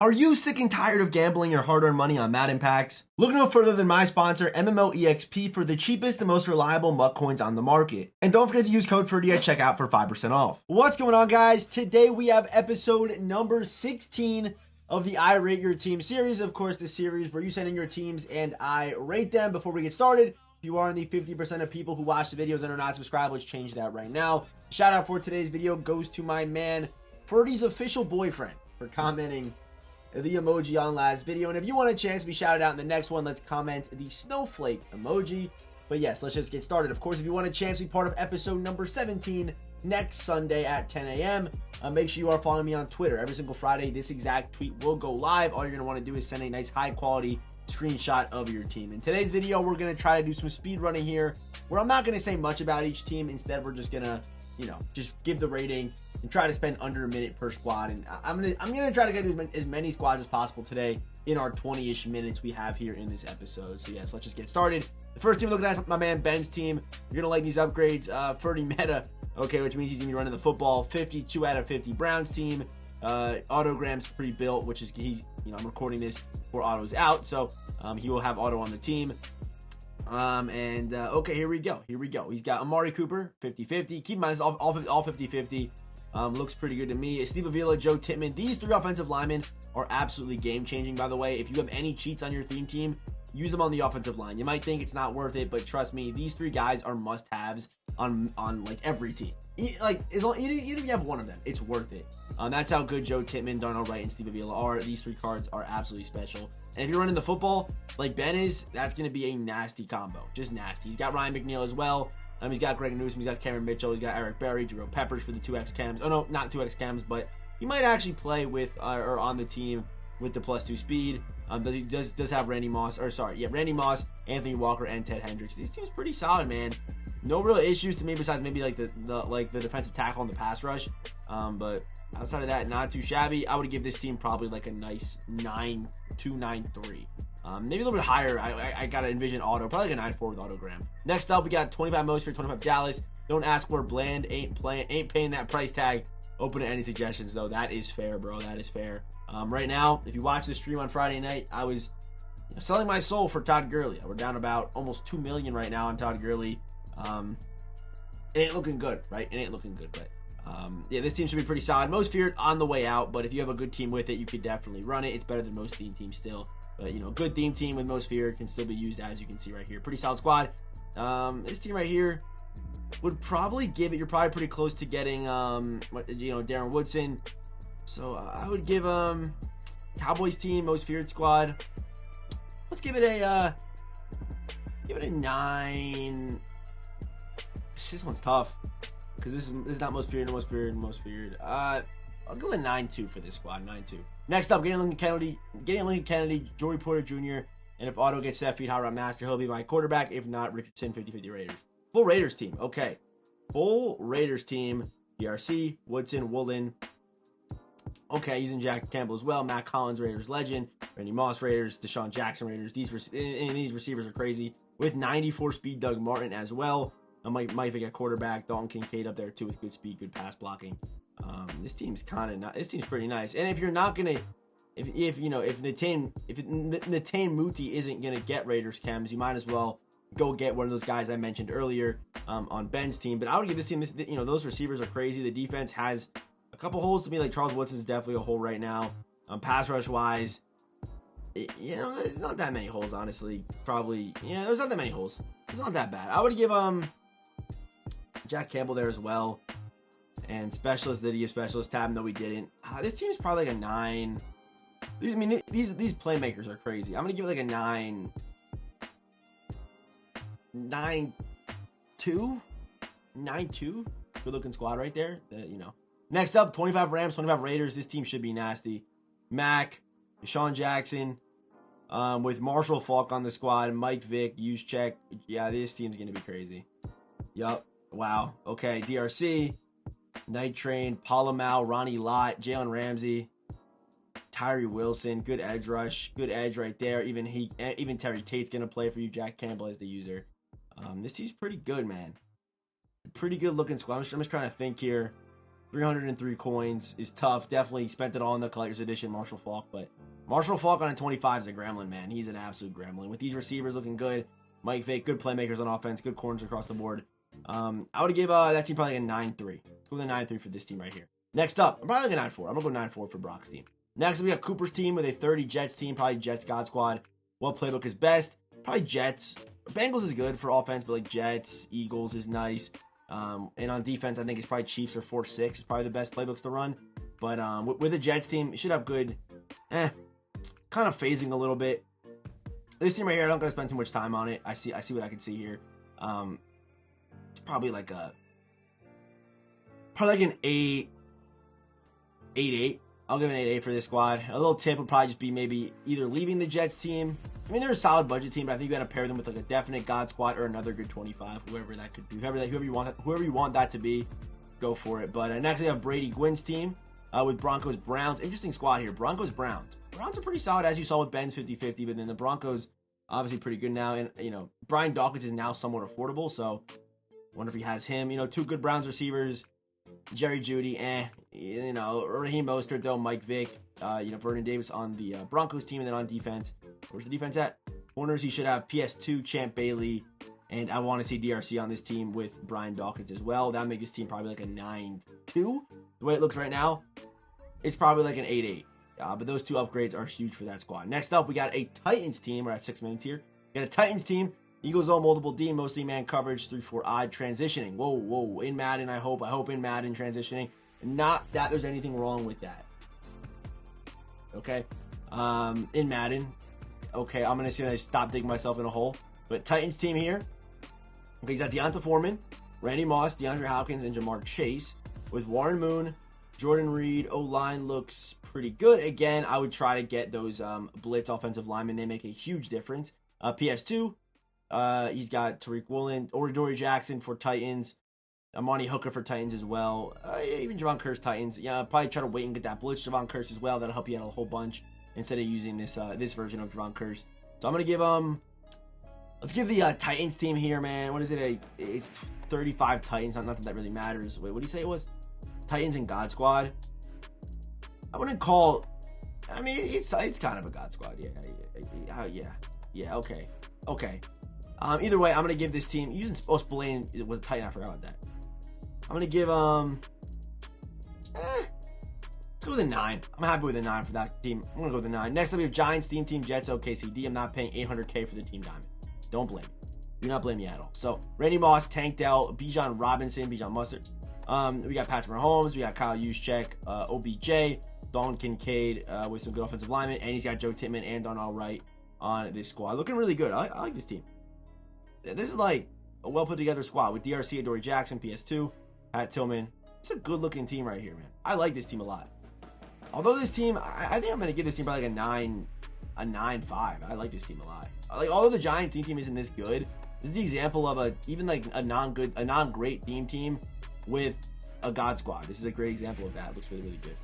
Are you sick and tired of gambling your hard-earned money on Madden packs? Look no further than my sponsor, MMOEXP, for the cheapest and most reliable MUT coins on the market. And don't forget to use code Ferdy at checkout for 5% off. What's going on, guys? Today we have episode number 16 of the I Rate Your Team series. Of course, the series where you send in your teams and I rate them. Before we get started, if you are in the 50% of people who watch the videos and are not subscribed, let's change that right now. Shout out for today's video goes to my man, Ferdy's official boyfriend, for commenting the emoji on last video. And if you want a chance to be shouted out in the next one, let's comment the snowflake emoji. But yes, let's just get started. Of course, if you want a chance to be part of episode number 17 next Sunday at 10 a.m., make sure you are following me on Twitter. Every single Friday, this exact tweet will go live. All you're going to want to do is send a nice high-quality screenshot of your team. In today's video, we're going to try to do some speed running here, where I'm not going to say much about each team. Instead, we're just going to, just give the rating and try to spend under a minute per squad. And I'm gonna try to get as many squads as possible today in our 20-ish minutes we have here in this episode. So yes, let's just get started. The first team we're looking at is my man Ben's team. You're gonna like these upgrades. Ferdy meta, okay, which means he's gonna be running the football. 52 out of 50 Browns team. Autogram's pre-built, which is I'm recording this before Auto's out, so he will have Auto on the team. Okay, here we go. He's got Amari Cooper, 50-50. Keep in mind, it's all 50-50. Looks pretty good to me. Steve Avila, Joe Tittman. These three offensive linemen are absolutely game-changing, by the way. If you have any cheats on your theme team, use them on the offensive line. You might think it's not worth it, but trust me, these three guys are must-haves on like every team. Even if you have one of them, it's worth it. That's how good Joe Tittman, Darnell Wright, and Steve Avila are. These three cards are absolutely special. And if you're running the football like Ben is, that's going to be a nasty combo. Just nasty. He's got Ryan McNeil as well. He's got Greg Newsom. He's got Cameron Mitchell. He's got Eric Berry, Jerome Peppers for the 2X cams. Oh, no, not 2X cams, but he might actually play with or on the team with the +2 speed. He does have Randy Moss, Anthony Walker, and Ted Hendricks. This team's pretty solid, man. No real issues to me besides maybe like the defensive tackle and the pass rush. But outside of that, not too shabby. I would give this team probably like a nice 9-2, 9-3. Maybe a little bit higher. I gotta envision Auto, probably like a 9-4 with Autogram. Next up, we got 25 Mostert, 25 Dallas. Don't ask where Bland ain't paying that price tag. Open to any suggestions though. That is fair, bro. That is fair. Right now, if you watch the stream on Friday night, I was selling my soul for Todd Gurley. We're down about almost 2 million right now on Todd Gurley. It ain't looking good, right? It ain't looking good, but yeah, this team should be pretty solid. Most feared on the way out, but if you have a good team with it, you could definitely run it. It's better than most theme teams still. But, good theme team with most fear can still be used, as you can see right here. Pretty solid squad. This team right here would probably give it. You're probably pretty close to getting, Darren Woodson. So I would give Cowboys team, most feared squad. Let's give it a 9. This one's tough because this is not most feared, most feared. Let's go with a 9-2 for this squad. 9-2. Next up, getting Lincoln Kennedy, Joey Porter Jr., and if Auto gets that feed hot route master, he'll be my quarterback. If not, Richardson, 50-50 Raiders. Full Raiders team. Okay. Full Raiders team. DRC, Woodson, Woolen. Okay, using Jack Campbell as well. Matt Collins, Raiders legend. Randy Moss, Raiders. Deshaun Jackson, Raiders. These receivers are crazy. With 94 speed, Doug Martin as well. I might think at quarterback. Dalton Kincaid up there too with good speed, good pass blocking. This team's pretty nice. And if you're not gonna, if Netane Muti isn't gonna get Raiders chems, you might as well go get one of those guys I mentioned earlier on Ben's team. But I would give this team, those receivers are crazy. The defense has a couple holes to me. Like Charles Woodson's definitely a hole right now. Pass rush wise, there's not that many holes, honestly. Probably, there's not that many holes. It's not that bad. I would give Jack Campbell there as well. And specialist, did he give specialist tab? No, we didn't. This team's probably like a 9. These playmakers are crazy. I'm gonna give it like a 9-2. Good looking squad right there. Next up, 25 Rams, 25 Raiders. This team should be nasty. Mac, Deshaun Jackson, with Marshall Faulk on the squad, Mike Vick, Juszczyk. Yeah, this team's gonna be crazy. Yup. Wow. Okay. DRC, Night Train, Palomal, Ronnie Lott, Jalen Ramsey, Tyree Wilson. Good edge rush. Good edge right there. Even Terry Tate's gonna play for you. Jack Campbell as the user. This team's pretty good, man. Pretty good looking squad. I'm just trying to think here. 303 coins is tough. Definitely spent it all in the Collector's Edition Marshall Faulk. But Marshall Faulk on a 25 is a gremlin, man. He's an absolute gremlin. With these receivers looking good, Mike Vick, good playmakers on offense, good corners across the board. I would give that team probably a 9-3. Let's go with a 9-3 for this team right here. Next up, I'm probably like a 9-4. I'm going to go 9-4 for Brock's team. Next, we got Cooper's team with a 30 Jets team. Probably Jets God Squad. What playbook is best? Probably Jets. Bengals is good for offense, but like Jets, Eagles is nice. And on defense, I think it's probably Chiefs or 4-6 is probably the best playbooks to run. But with the Jets team, it should have good, kind of phasing a little bit. This team right here, I don't gotta spend too much time on it. I see what I can see here. It's probably like an 8-8. I'll give an 8-8 for this squad. A little tip would probably just be maybe either leaving the Jets team. I mean, they're a solid budget team, but I think you got to pair them with like a definite God Squad or another good 25, whoever that could be. Whoever you want that to be, go for it. But next we have Brady Gwynn's team with Broncos Browns. Interesting squad here. Broncos Browns. Browns are pretty solid, as you saw with Ben's 50-50, but then the Broncos obviously pretty good now. And Brian Dawkins is now somewhat affordable, so I wonder if he has him. Two good Browns receivers. Jerry Jeudy, Raheem Mostert, though, Mike Vick, Vernon Davis on the Broncos team, and then on defense, where's the defense at? Corners, he should have PS2, Champ Bailey, and I want to see DRC on this team with Brian Dawkins as well. That would make this team probably like a 9-2. The way it looks right now, it's probably like an 8-8. But those two upgrades are huge for that squad. Next up, we got a Titans team. We're at 6 minutes here. We got a Titans team. Eagles all multiple D, mostly man coverage, 3-4 odd, transitioning. Whoa. In Madden, I hope in Madden transitioning. Not that there's anything wrong with that. Okay. In Madden. Okay, I'm going to stop digging myself in a hole. But Titans team here. Okay, he's got Deonta Foreman, Randy Moss, DeAndre Hopkins, and Jamar Chase. With Warren Moon, Jordan Reed. O-line looks pretty good. Again, I would try to get those blitz offensive linemen. They make a huge difference. PS2. He's got Tariq Woolen, Dory Jackson for Titans, Amani Hooker for Titans as well. Even Javon Curse Titans. Yeah, probably try to wait and get that blitz Javon Curse as well. That'll help you out a whole bunch instead of using this version of Javon Curse. So I'm gonna give let's give the Titans team here, man. What is it? It's 35 Titans. Not that really matters. Wait, what do you say it was? Titans and God Squad. I wouldn't call. I mean, it's kind of a God Squad. Yeah. Okay. Either way, I'm going to give this team, using Spillane was a Titan, I forgot about that. I'm going to give, let's go with a 9. I'm happy with a 9 for that team. I'm going to go with a 9. Next up, we have Giants, Team Jets, OKCD. I'm not paying $800K for the Team Diamond. Don't blame me. Do not blame me at all. So, Randy Moss, Tank Dell, Bijan Mustard. We got Patrick Mahomes. We got Kyle Juszczyk, OBJ, Dalton Kincaid with some good offensive linemen. And he's got Joe Tittman and Darnell Wright on this squad. Looking really good. I like this team. This is like a well put together squad with DRC, Adoree Jackson, PS2, Pat Tillman. It's a good looking team right here, man. I like this team a lot. Although this team, I think I'm going to give this team probably like a 9-5. I like this team a lot. Although the Giants team isn't this good, this is the example of even like a non-great team with a God Squad. This is a great example of that. It looks really, really good.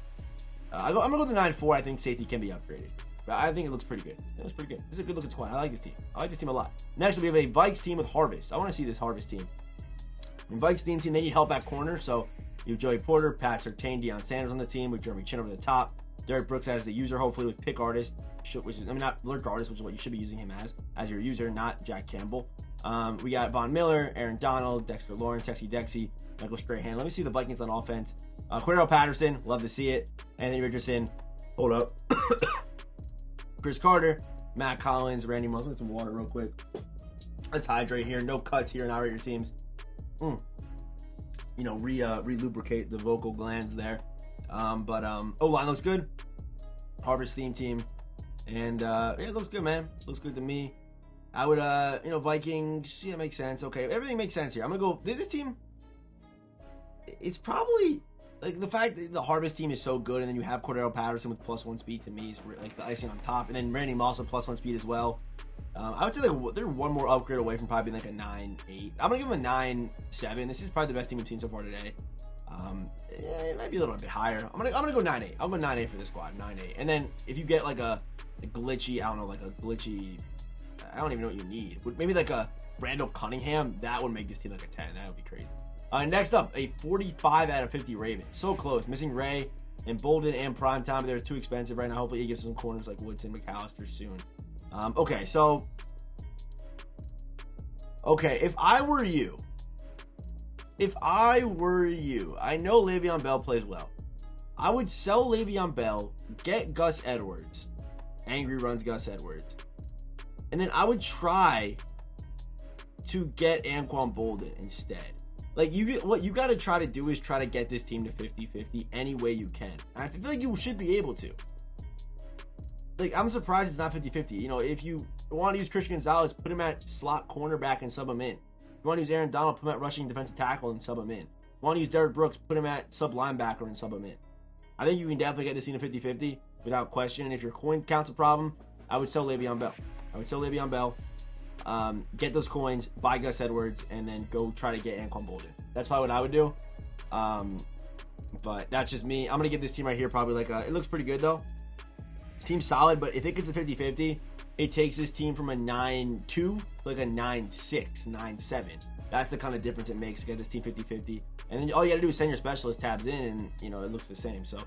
I'm going to go with the 9-4. I think safety can be upgraded. But I think it looks pretty good. It looks pretty good. This is a good looking squad. I like this team. I like this team a lot. Next, we have a Vikes team with Harvest. I want to see this Harvest team. In Vikes team, they need help at corner. So you have Joey Porter, Pat Surtain, Deion Sanders on the team with Jeremy Chin over the top. Derek Brooks as the user, hopefully with Pick Artist, not Lurk Artist, which is what you should be using him as your user, not Jack Campbell. We got Von Miller, Aaron Donald, Dexter Lawrence, Sexy Dexy, Michael Strahan. Let me see the Vikings on offense. Cordero Patterson, love to see it. Anthony Richardson, hold up. Chris Carter, Matt Collins, Randy Moss. Let me get some water real quick. Let's hydrate here. No cuts here and outrate your teams. Re-lubricate the vocal glands there. O-line looks good. Harvest theme team. And it looks good, man. Looks good to me. I would Vikings, yeah, makes sense. Okay, everything makes sense here. I'm gonna go this team. It's probably like the fact that the Harvest team is so good, and then you have Cordero Patterson with +1 speed to me is like the icing on top, and then Randy Moss with +1 speed as well. I would say like they're one more upgrade away from probably like a 9-8. I'm gonna give them a 9-7. This is probably the best team we've seen so far today. It might be a little bit higher. I'm gonna go 9-8. I'll go 9-8 for this squad, 9-8. And then if you get like a glitchy, I don't even know what you need. Maybe like a Randall Cunningham, that would make this team like a 10. That would be crazy. Next up, a 45 out of 50 Ravens. So close. Missing Ray and Bolden and Primetime. They're too expensive right now. Hopefully he gets some corners like Woodson, McAllister soon. Okay, so... Okay, if I were you, I know Le'Veon Bell plays well. I would sell Le'Veon Bell, get Gus Edwards. Angry runs Gus Edwards. And then I would try to get Anquan Bolden instead. Like, what you got to try to do is try to get this team to 50-50 any way you can. And I feel like you should be able to. Like, I'm surprised it's not 50-50. You know, if you want to use Christian Gonzalez, put him at slot cornerback and sub him in. If you want to use Aaron Donald, put him at rushing defensive tackle and sub him in. If you want to use Derek Brooks, put him at sub linebacker and sub him in. I think you can definitely get this team to 50-50 without question. And if your coin count's a problem, I would sell Le'Veon Bell. Get those coins, buy Gus Edwards, and then go try to get Anquan Bolden. That's probably what I would do. But that's just me. I'm going to give this team right here probably like a... It looks pretty good, though. Team's solid, but if it gets to 50-50, it takes this team from a 9-2 to like a 9-6, 9-7. That's the kind of difference it makes to get this team 50-50. And then all you got to do is send your specialist tabs in, and, you know, it looks the same. So,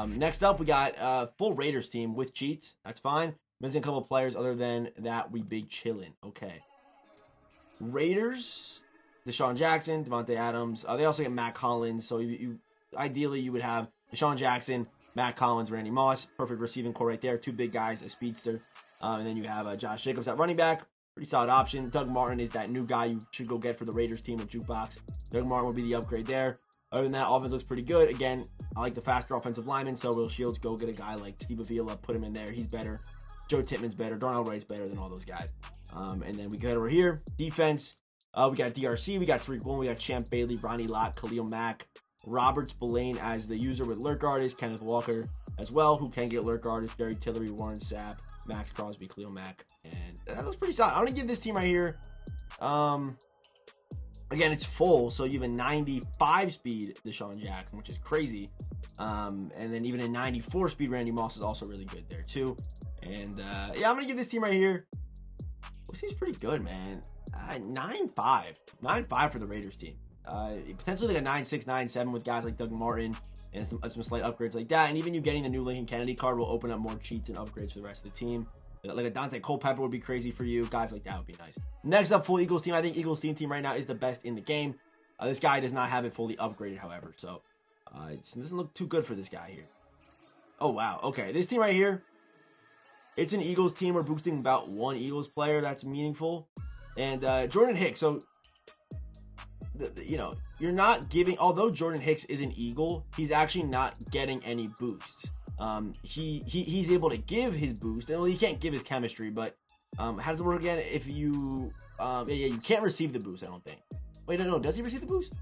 next up, we got full Raiders team with cheats. That's fine. Missing a couple of players. Other than that, we big chillin'. Okay. Raiders, Deshaun Jackson, Devontae Adams. They also get Matt Collins. So, ideally, you would have Deshaun Jackson, Matt Collins, Randy Moss. Perfect receiving core right there. Two big guys, a speedster. And then you have Josh Jacobs at running back. Pretty solid option. Doug Martin is that new guy you should go get for the Raiders team with Jukebox. Doug Martin will be the upgrade there. Other than that, offense looks pretty good. Again, I like the faster offensive lineman, so Will Shields, go get a guy like Steve Avila, put him in there. He's better. Joe Tittman's better. Darnell Wright's better than all those guys. And then we get over here. Defense. We got DRC. We got Tariq Woolen. We got Champ Bailey, Ronnie Lott, Khalil Mack, Robert Spillane as the user with lurk artist, Kenneth Walker as well, who can get lurk artist, Jerry Tillery, Warren Sapp, Max Crosby, Khalil Mack, and that looks pretty solid. I'm going to give this team right here, again, it's full, so you have a 95 speed Deshaun Jackson, which is crazy, and then even a 94 speed Randy Moss is also really good there too, and yeah, I'm going to give this team right here, this seems pretty good, man. 9-5 for the Raiders team, potentially like a 9-6, 9-7 with guys like Doug Martin, and some slight upgrades like that. And even you getting the new Lincoln Kennedy card will open up more cheats and upgrades for the rest of the team. Like a Dante Culpepper would be crazy for you. Guys like that would be nice. Next up, full Eagles team. I think Eagles team right now is the best in the game. This guy does not have it fully upgraded, however. So it doesn't look too good for this guy here. Oh, wow. Okay, this team right here, it's an Eagles team. We're boosting about one Eagles player that's meaningful. And Jordan Hicks. So, you know, you're not giving, although Jordan Hicks is an Eagle, he's actually not getting any boosts. He's able to give his boost, and well, he can't give his chemistry, but how does it work again? If you you can't receive the boost, I don't think. Wait, no, does he receive the boost?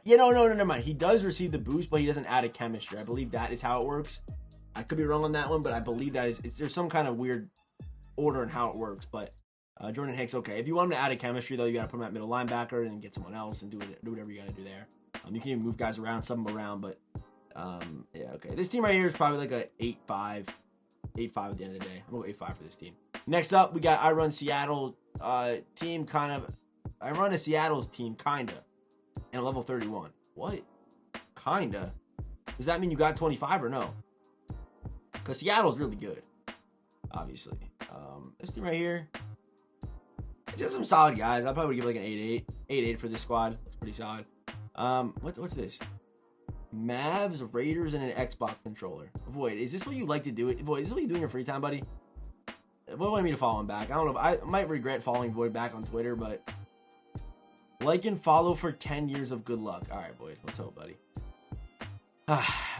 No, never mind. He does receive the boost, but he doesn't add a chemistry. I believe that is how it works. I could be wrong on that one, but I believe that there's some kind of weird order in how it works, but Jordan Hicks, okay. If you want him to add a chemistry, though, you got to put him at middle linebacker and get someone else and do whatever you got to do there. You can even move guys around, sub them around, but yeah, okay. This team right here is probably like a 8-5 at the end of the day. I'm going to go 8-5 for this team. Next up, we got I run Seattle team, kind of. I run a Seattle's team, kind of, and a level 31. What? Kind of? Does that mean you got 25 or no? Because Seattle's really good, obviously. This team right here, it's just some solid guys. I'd probably give like an 8-8. 8-8 for this squad. Looks pretty solid. What's this? Mavs, Raiders, and an Xbox controller. Void, is this what you like to do? Void, is this what you do in your free time, buddy? Void wanted me to follow him back. I don't know. I might regret following Void back on Twitter, but like and follow for 10 years of good luck. All right, Void. Let's hope, buddy.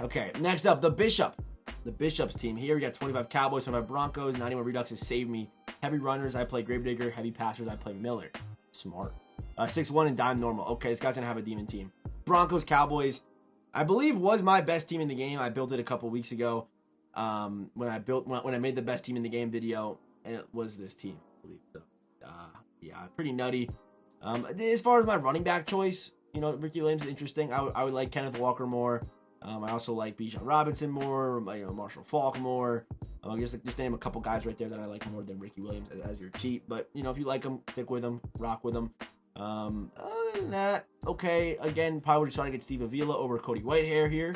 Okay, next up, the Bishop. The Bishop's team here. We got 25 Cowboys, 25 Broncos, 91 Reduxes, Save Me. Heavy runners, I play Gravedigger. Heavy passers, I play Miller. Smart. 6-1 and dime normal. Okay, this guy's going to have a demon team. Broncos, Cowboys, I believe was my best team in the game. I built it a couple weeks ago when I made the best team in the game video, and it was this team, I believe. So, yeah, pretty nutty. As far as my running back choice, you know, Ricky Williams is interesting. I would like Kenneth Walker more. I also like Bijan Robinson more, Marshall Faulk more. Just name a couple guys right there that I like more than Ricky Williams as your cheat. But, you know, if you like them, stick with them, rock with them. Other than that, okay. Again, probably would try to get Steve Avila over Cody Whitehair here.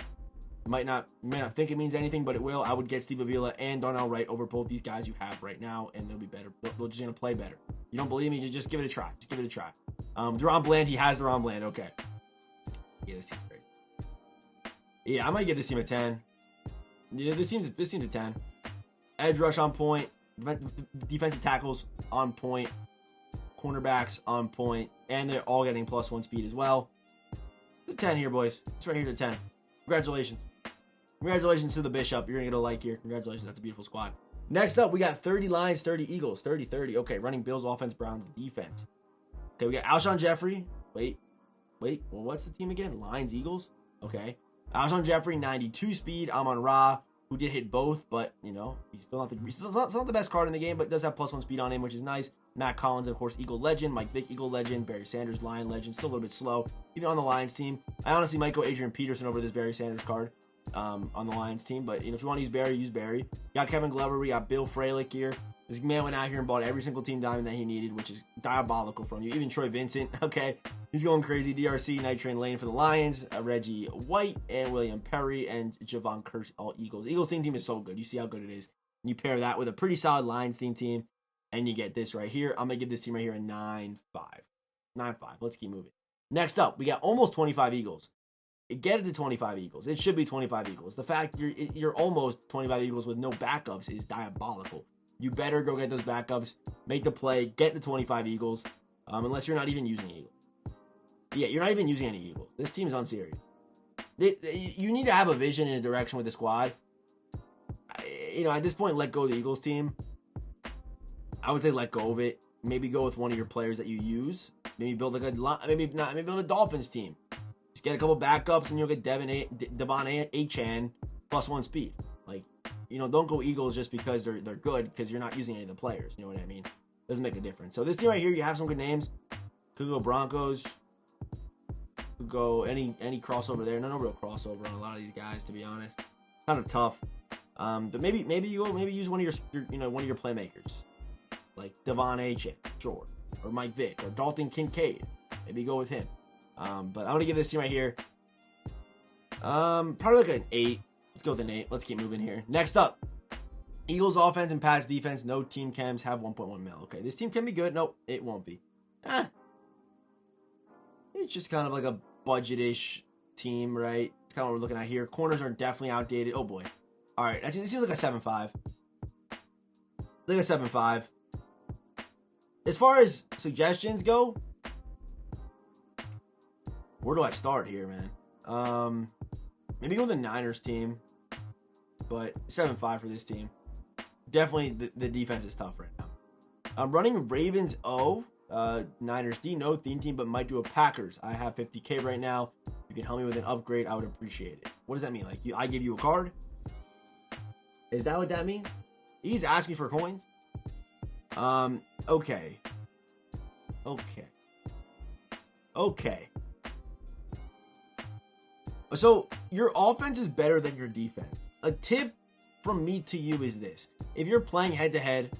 Might not think it means anything, but it will. I would get Steve Avila and Darnell Wright over both these guys you have right now, and they'll be better. They're just gonna play better. You don't believe me? Just give it a try. Just give it a try. Deron Bland, he has Deron Bland. Okay. Yeah, this team's great. Yeah, I might give this team a 10. Yeah, this team's a 10. Edge rush on point. Defensive tackles on point. Cornerbacks on point. And they're all getting +1 speed as well. It's a 10 here, boys. It's right here's a 10. Congratulations. Congratulations to the Bishop. You're going to get a like here. Congratulations. That's a beautiful squad. Next up, we got 30 Lions, 30 Eagles, 30-30. Okay, running Bills offense, Browns defense. Okay, we got Alshon Jeffrey. Wait. Well, what's the team again? Lions, Eagles? Okay. Alshon Jeffrey, 92 speed. Amon-Ra, who did hit both, but, you know, he's still not the best card in the game, but does have +1 speed on him, which is nice. Matt Collins, of course, Eagle legend. Mike Vick, Eagle legend. Barry Sanders, Lion legend. Still a little bit slow, even on the Lions team. I honestly might go Adrian Peterson over this Barry Sanders card on the Lions team, but you know, if you want to use Barry, use Barry. We got Kevin Glover. We got Bill Fralick here. This man went out here and bought every single team diamond that he needed, which is diabolical from you. Even Troy Vincent, okay, he's going crazy. DRC, Night Train Lane for the Lions, Reggie White, and William Perry, and Javon Curse, all Eagles. Eagles team is so good. You see how good it is. And you pair that with a pretty solid Lions team, and you get this right here. I'm going to give this team right here a 9-5. 9-5. Let's keep moving. Next up, we got almost 25 Eagles. Get it to 25 Eagles. It should be 25 Eagles. The fact you're almost 25 Eagles with no backups is diabolical. You better go get those backups, make the play, get the 25 Eagles, unless you're not even using Eagles. Yeah, you're not even using any Eagles. This team is unserious. You need to have a vision and a direction with the squad. You know, at this point, let go of the Eagles team. I would say let go of it. Maybe go with one of your players that you use. Maybe build a good, maybe build a Dolphins team. Just get a couple backups and you'll get Devon Achane +1 speed. Like, you know, don't go Eagles just because they're good, because you're not using any of the players. You know what I mean? Doesn't make a difference. So this team right here, you have some good names. Could go Broncos. Could go any crossover there. No real crossover on a lot of these guys, to be honest. Kind of tough. But maybe use one of your playmakers, like Devon Achane, sure, or Mike Vick, or Dalton Kincaid. Maybe go with him. But I'm gonna give this team right here probably like an 8. Let's go with an 8. Let's keep moving here. Next up, Eagles offense and Pats defense. No team chems have 1.1 mil. Okay, this team can be good. Nope, it won't be. It's just kind of like a budget-ish team, right? It's kind of what we're looking at here. Corners are definitely outdated. Oh boy. All right, it seems like a 7.5. Like a 7.5. As far as suggestions go, where do I start here, man? Maybe go with the Niners team, but 7.5 for this team. Definitely the defense is tough right now. I'm running Ravens O, Niners D, no theme team, but might do a Packers. I have 50K right now. You can help me with an upgrade. I would appreciate it. What does that mean? Like, I give you a card? Is that what that means? He's asking for coins? Okay. So, your offense is better than your defense. A tip from me to you is this. If you're playing head-to-head,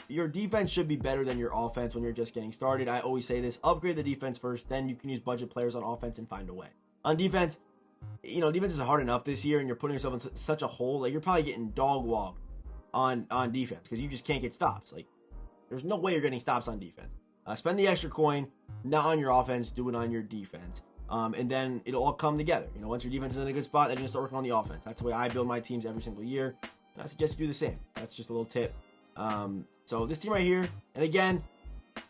your defense should be better than your offense when you're just getting started. I always say this. Upgrade the defense first, then you can use budget players on offense and find a way. On defense, you know, defense is hard enough this year, and you're putting yourself in such a hole. Like, you're probably getting dog walked on defense because you just can't get stops. Like, there's no way you're getting stops on defense. Spend the extra coin, not on your offense, do it on your defense. And then it'll all come together. You know, once your defense is in a good spot, then you can start working on the offense. That's the way I build my teams every single year. And I suggest you do the same. That's just a little tip. So this team right here, and again,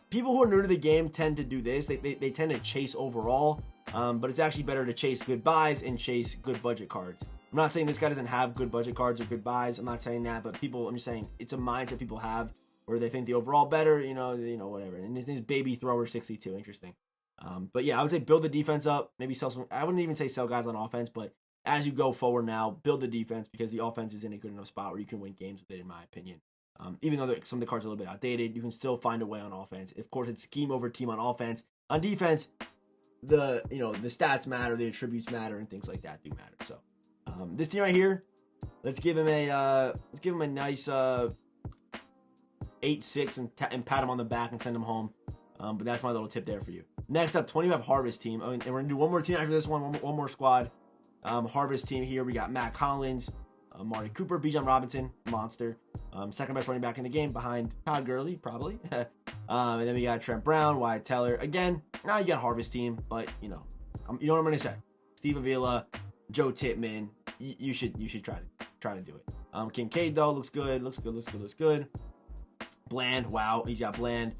people who are new to the game tend to do this. They tend to chase overall, but it's actually better to chase good buys and chase good budget cards. I'm not saying this guy doesn't have good budget cards or good buys. I'm not saying that, but I'm just saying it's a mindset people have where they think the overall better, you know, whatever. And his name's Baby Thrower 62. Interesting. But yeah, I would say build the defense up. Maybe sell some. I wouldn't even say sell guys on offense, but as you go forward now, build the defense because the offense is in a good enough spot where you can win games with it, in my opinion. Even though some of the cards are a little bit outdated, you can still find a way on offense. Of course, it's scheme over team on offense. On defense, the stats matter, the attributes matter, and things like that do matter. So this team right here, let's give him a nice 8-6 and pat him on the back and send him home. But that's my little tip there for you. Next up, 25 Harvest team. And we're going to do one more team after this one more squad. Harvest team here. We got Matt Collins, Amari Cooper, Bijan Robinson, monster. Second best running back in the game behind Todd Gurley, probably. And then we got Trent Brown, Wyatt Teller. Again, now you got Harvest team, but you know what I'm going to say. Steve Avila, Joe Tittman. You should try to do it. Kincaid though looks good. Bland, wow, he's got Bland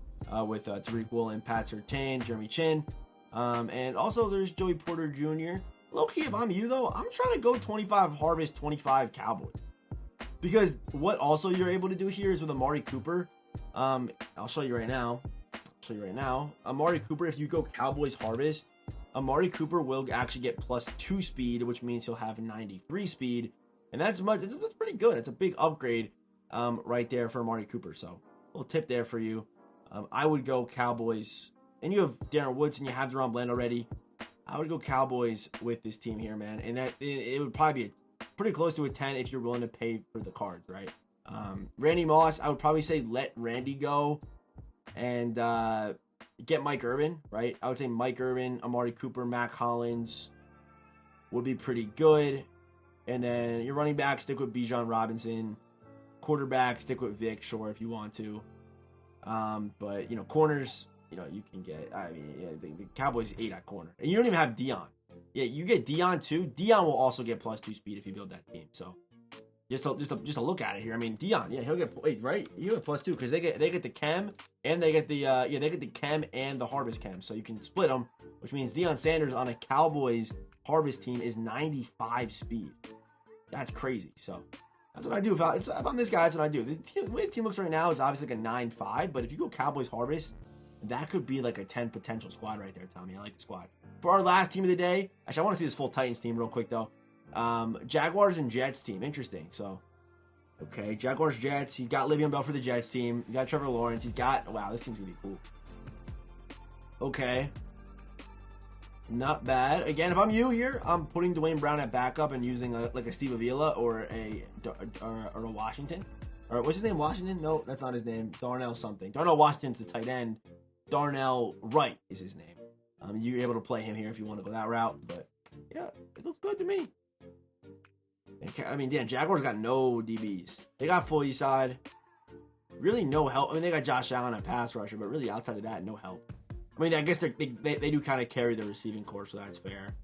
with Tariq Woolen, Pat Surtain, Jeremy Chin, and also there's Joey Porter Jr. Low key, if I'm you though, I'm trying to go 25 Harvest, 25 Cowboys, because what also you're able to do here is with Amari Cooper. I'll show you right now. Amari Cooper, if you go Cowboys Harvest, Amari Cooper will actually get +2 speed, which means he'll have 93 speed, and that's pretty good. It's a big upgrade right there for Amari Cooper. So a little tip there for you. I would go Cowboys, and you have Darren Woodson, you have Deron Bland already. I would go Cowboys with this team here, man, and that it would probably be pretty close to a 10 if you're willing to pay for the cards, right? Randy Moss, I would probably say let Randy go and get Mike Irvin, right? I would say Mike Irvin, Amari Cooper, Matt Collins would be pretty good. And then your running back, stick with Bijan Robinson. Quarterback, stick with Vic, sure, if you want to. But, you know, corners, you know, you can get, I mean, yeah, the Cowboys 8 at corner. And you don't even have Dion. Yeah, you get Dion too. Dion will also get +2 speed if you build that team. So just a look at it here. I mean, Dion, yeah, he'll get, wait, right? He'll get +2 because they get the chem and they get the they get the chem and the harvest chem. So you can split them, which means Deion Sanders on a Cowboys harvest team is 95 speed. That's crazy. So that's what I do. If I'm this guy, that's what I do. The way the team looks right now is obviously like a 9-5, but if you go Cowboys harvest, that could be like a 10 potential squad right there, Tommy. I like the squad. For our last team of the day, actually, I want to see this full Titans team real quick, though. Jaguars and Jets team. Interesting. So, okay, Jaguars, Jets. He's got Le'Veon Bell for the Jets team. He's got Trevor Lawrence. He's got, wow, this team's going to be cool. Okay. Not bad. Again, if I'm you here, I'm putting Dwayne Brown at backup and using like a Steve Avila or a Washington. Or what's his name? Washington? No, that's not his name. Darnell something. Darnell Washington's the tight end. Darnell Wright is his name. You're able to play him here if you want to go that route. But yeah, it looks good to me. I mean, damn, Jaguars got no DBs. They got full east side. Really no help. I mean, they got Josh Allen at pass rusher, but really outside of that, no help. I mean, I guess they do kind of carry the receiving core, so that's fair.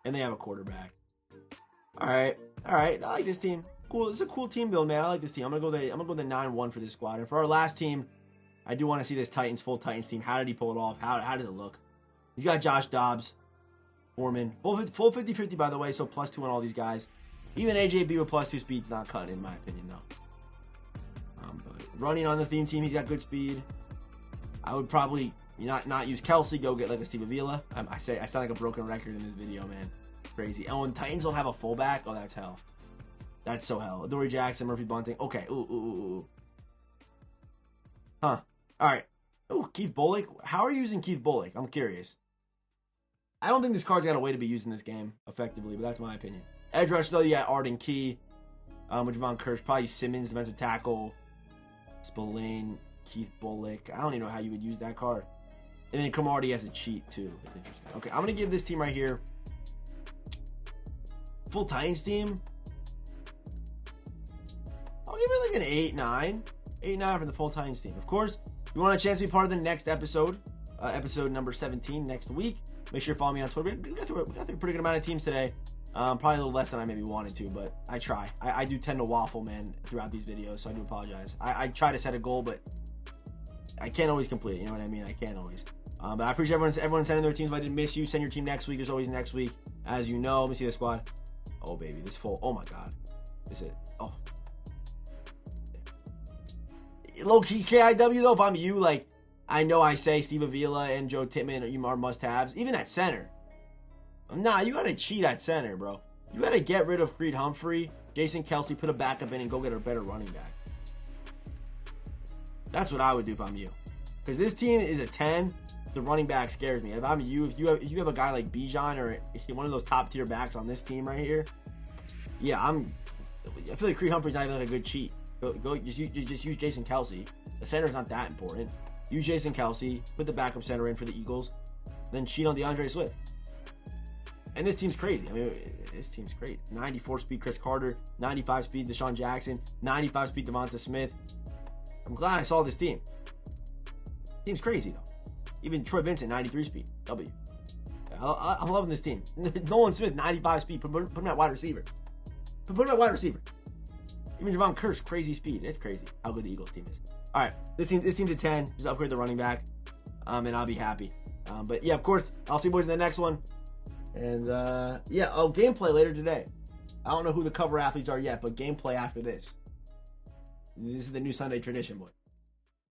And they have a quarterback. All right. I like this team. Cool. It's a cool team build, man. I like this team. I'm gonna go the 9-1 for this squad. And for our last team, I do want to see this full Titans team. How did he pull it off? How did it look? He's got Josh Dobbs, Foreman, full 50-50 by the way, so +2 on all these guys. Even AJB with +2 speed's not cutting in my opinion though. But running on the theme team, he's got good speed. I would probably not use Kelsey. Go get like a Steve Avila. I sound like a broken record in this video, man. Crazy. Oh, and Titans don't have a fullback. Oh, that's hell. That's so hell. Dory Jackson, Murphy Bunting. Okay. Ooh. Huh. All right. Ooh, Keith Bullock. How are you using Keith Bullock? I'm curious. I don't think this card's got a way to be used in this game effectively, but that's my opinion. Edge rush, though, you got Arden Key, with Javon Kirsch, probably Simmons, defensive tackle, Spillane, Keith Bullock. I don't even know how you would use that card. And then Cromartie has a cheat, too. Interesting. Okay, I'm going to give this team right here, full Titans team, I'll give it like an 8-9. 8-9 for the full Titans team. Of course, if you want a chance to be part of the next episode, episode number 17 next week, make sure you follow me on Twitter. We got through a pretty good amount of teams today. Probably a little less than I maybe wanted to, but I try. I do tend to waffle, man, throughout these videos, so I do apologize. I try to set a goal, but I can't always complete it. You know what I mean? I can't always. But I appreciate everyone sending their teams. If I didn't miss you, send your team next week. There's always next week. As you know, let me see the squad. Oh, baby, this full. Oh, my God. This is it. Oh. Low-key KIW, though, if I'm you, like, I know I say Steve Avila and Joe Tittman are must-haves. Even at center. Nah, you got to cheat at center, bro. You got to get rid of Creed Humphrey, Jason Kelsey, put a backup in, and go get a better running back. That's what I would do if I'm you. Because this team is a 10. The running back scares me. If I'm you, if you have a guy like Bijan or one of those top-tier backs on this team right here, yeah, I feel like Creed Humphrey's not even like a good cheat. Go just use Jason Kelsey. The center's not that important. use Jason Kelsey, put the backup center in for the Eagles, then cheat on DeAndre Swift. And this team's crazy. I mean, this team's great. 94 speed Chris Carter, 95 speed Deshaun Jackson, 95 speed Devonta Smith. I'm glad I saw this team. Team's crazy, though. Even Troy Vincent, 93 speed. W. I'm loving this team. Nolan Smith, 95 speed. Put him at wide receiver. Put him at wide receiver. Even Javon Curse, crazy speed. It's crazy how good the Eagles team is. All right, this team's a 10. Just upgrade the running back, and I'll be happy. But yeah, of course, I'll see you boys in the next one. And yeah, gameplay later today. I don't know who the cover athletes are yet, but gameplay after this. This is the new Sunday tradition, boy.